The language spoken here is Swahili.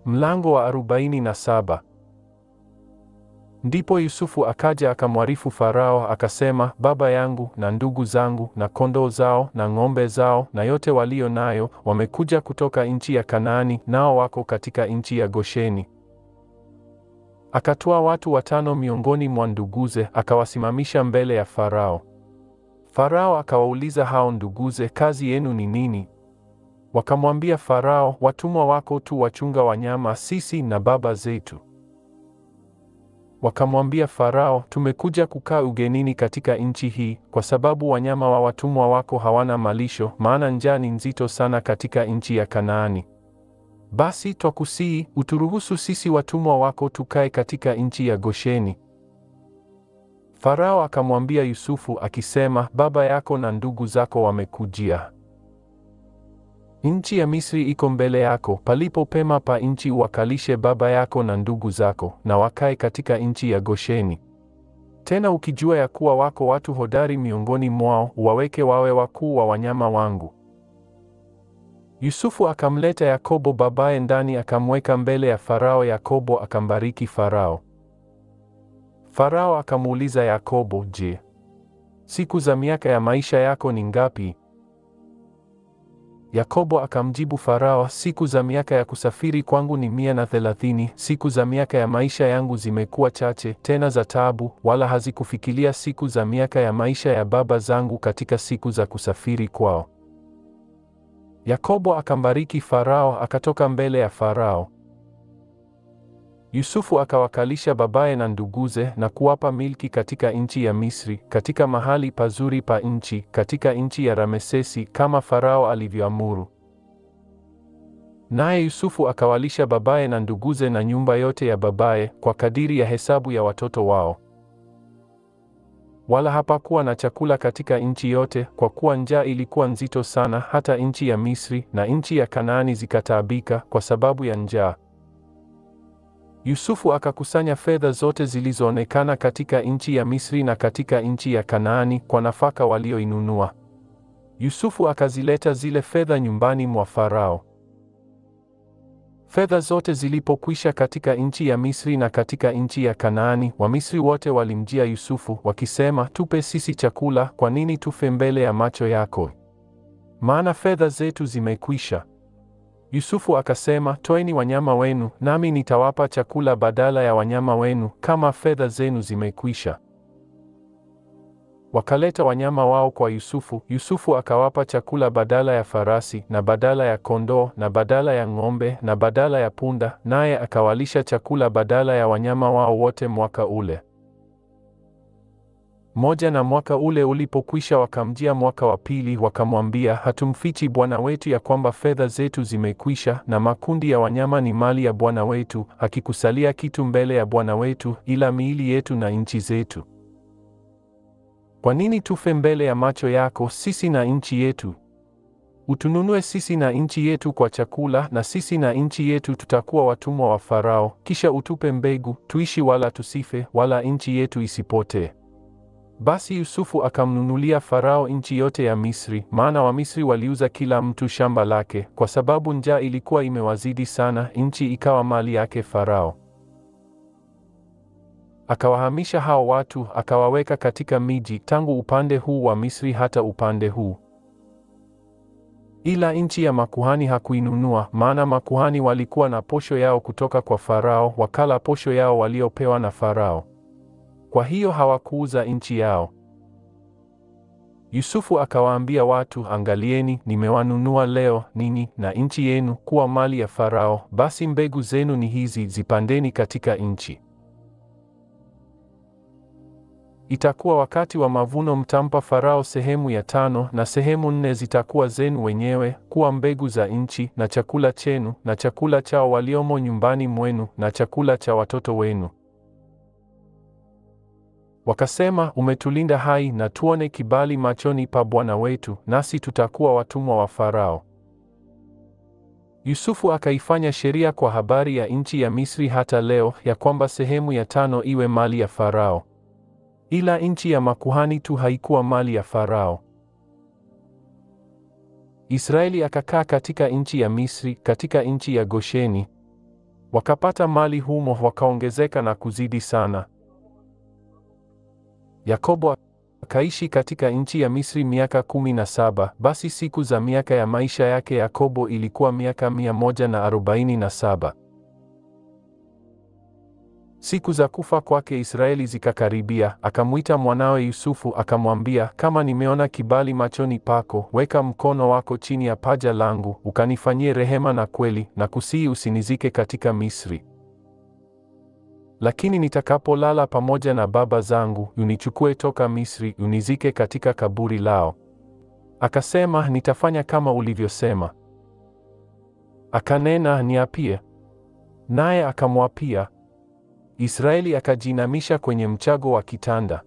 Mlango wa 47. Ndipo Yusufu akaja akamwarifu Farao akasema, baba yangu na ndugu zangu na kondoo zao na ng'ombe zao na yote walio nayo wamekuja kutoka nchi ya Kanaani, nao wako katika nchi ya Gosheni. Akatwaa watu 5 miongoni mwa nduguze akawasimamisha mbele ya Farao. Farao akawauliza hao nduguze, kazi yenu ni nini? Wakamwambia Farao, watumwa wako tu wachunga wanyama, sisi na baba zetu. Wakamwambia Farao, tumekuja kukaa ugenini katika nchi hii, kwa sababu wanyama wa watumwa wako hawana malisho, maana njaa ni nzito sana katika nchi ya Kanaani. Basi twakusihi, uturuhusu sisi watumwa wako tukae katika nchi ya Gosheni. Farao akamwambia Yusufu akisema, baba yako na ndugu zako wamekujia. Nchi ya Misri iko mbele yako, palipo pema pa nchi wakalishe baba yako na ndugu zako, na wakae katika nchi ya Gosheni. Tena ukijua ya kuwa wako watu hodari miongoni mwao, waweke wawe wakuu wa wanyama wangu. Yusufu akamleta Yakobo babaye ndani, akamweka mbele ya Farao. Yakobo akambariki Farao. Farao akamuuliza Yakobo, je, siku za miaka ya maisha yako ni ngapi? Yakobo akamjibu Farao, siku za miaka ya kusafiri kwangu ni 130. Siku za miaka ya maisha yangu zimekuwa chache, tena za taabu, wala hazikufikilia siku za miaka ya maisha ya baba zangu katika siku za kusafiri kwao. Yakobo akambariki Farao, akatoka mbele ya Farao. Yusufu akawakalisha babaye na nduguze na kuwapa milki katika nchi ya Misri, katika mahali pazuri pa nchi, katika nchi ya Ramesesi, kama Farao alivyoamuru. Naye Yusufu akawalisha babaye na nduguze na nyumba yote ya babaye kwa kadiri ya hesabu ya watoto wao. Wala hapakuwa na chakula katika nchi yote, kwa kuwa njaa ilikuwa nzito sana, hata nchi ya Misri na nchi ya Kanaani zikataabika kwa sababu ya njaa. Yusufu akakusanya fedha zote zilizoonekana katika nchi ya Misri na katika nchi ya Kanaani kwa nafaka walioinunua. Yusufu akazileta zile fedha nyumbani mwa Farao. Fedha zote zilipokwisha katika nchi ya Misri na katika nchi ya Kanaani, Wamisri wote walimjia Yusufu wakisema, tupe sisi chakula, kwa nini tufe mbele ya macho yako? Maana fedha zetu zimekwisha. Yusufu akasema, toeni wanyama wenu, nami nitawapa chakula badala ya wanyama wenu, kama fedha zenu zimekwisha. Wakaleta wanyama wao kwa Yusufu. Yusufu akawapa chakula badala ya farasi na badala ya kondoo na badala ya ng'ombe na badala ya punda, naye akawalisha chakula badala ya wanyama wao wote mwaka ule. Na mwaka ule ulipokwisha, wakamjia mwaka wa pili, wakamwambia, hatumfichi bwana wetu ya kwamba fedha zetu zimekwisha, na makundi ya wanyama ni mali ya bwana wetu, hakikusalia kitu mbele ya bwana wetu ila miili yetu na nchi zetu. Kwa nini tufe mbele ya macho yako, sisi na nchi yetu? Utununue sisi na nchi yetu kwa chakula, na sisi na nchi yetu tutakuwa watumwa wa Farao, kisha utupe mbegu, tuishi wala tusife, wala nchi yetu isipotee. Basi Yusufu akamnunulia Farao nchi yote ya Misri, maana Wamisri waliuza kila mtu shamba lake, kwa sababu njaa ilikuwa imewazidi sana, nchi ikawa mali yake Farao. Akawahamisha hao watu, akawaweka katika miji, tangu upande huu wa Misri hata upande huu. Ila nchi ya makuhani hakuinunua, maana makuhani walikuwa na posho yao kutoka kwa Farao, wakala posho yao waliopewa na Farao. Kwa hiyo hawakuuza nchi yao. Yusufu akawaambia watu, angalieni, nimewanunua leo ninyi na nchi yenu kuwa mali ya Farao, basi mbegu zenu ni hizi, zipandeni katika nchi. Itakuwa wakati wa mavuno mtampa Farao sehemu ya 5, na sehemu 4 zitakuwa zenu wenyewe, kuwa mbegu za nchi, na chakula chenu, na chakula chao waliomo nyumbani mwenu, na chakula cha watoto wenu. Wakasema, umetulinda hai na tuone kibali machoni pa bwana wetu, nasi tutakuwa watumwa wa Farao. Yusufu akaifanya sheria kwa habari ya nchi ya Misri hata leo, ya kwamba sehemu ya 5 iwe mali ya Farao. Ila nchi ya makuhani tu haikuwa mali ya Farao. Israeli akakaa katika nchi ya Misri, katika nchi ya Gosheni. Wakapata mali humo, wakaongezeka na kuzidi sana. Yakobo akaishi katika nchi ya Misri miaka 17. Basi siku za miaka ya maisha yake Yakobo ilikuwa miaka 147. Siku za kufa kwake Israeli zikakaribia, akamwita mwanawe Yusufu akamwambia, kama nimeona kibali machoni pako, weka mkono wako chini ya paja langu, ukanifanyie rehema na kweli, na kusihi usinizike katika Misri. Lakini nitakapolala pamoja na baba zangu, unichukue toka Misri, unizike katika kaburi lao. Akasema, nitafanya kama ulivyosema. Akanena, niapie. Naye akamwapia. Israeli akajinamisha kwenye mchago wa kitanda.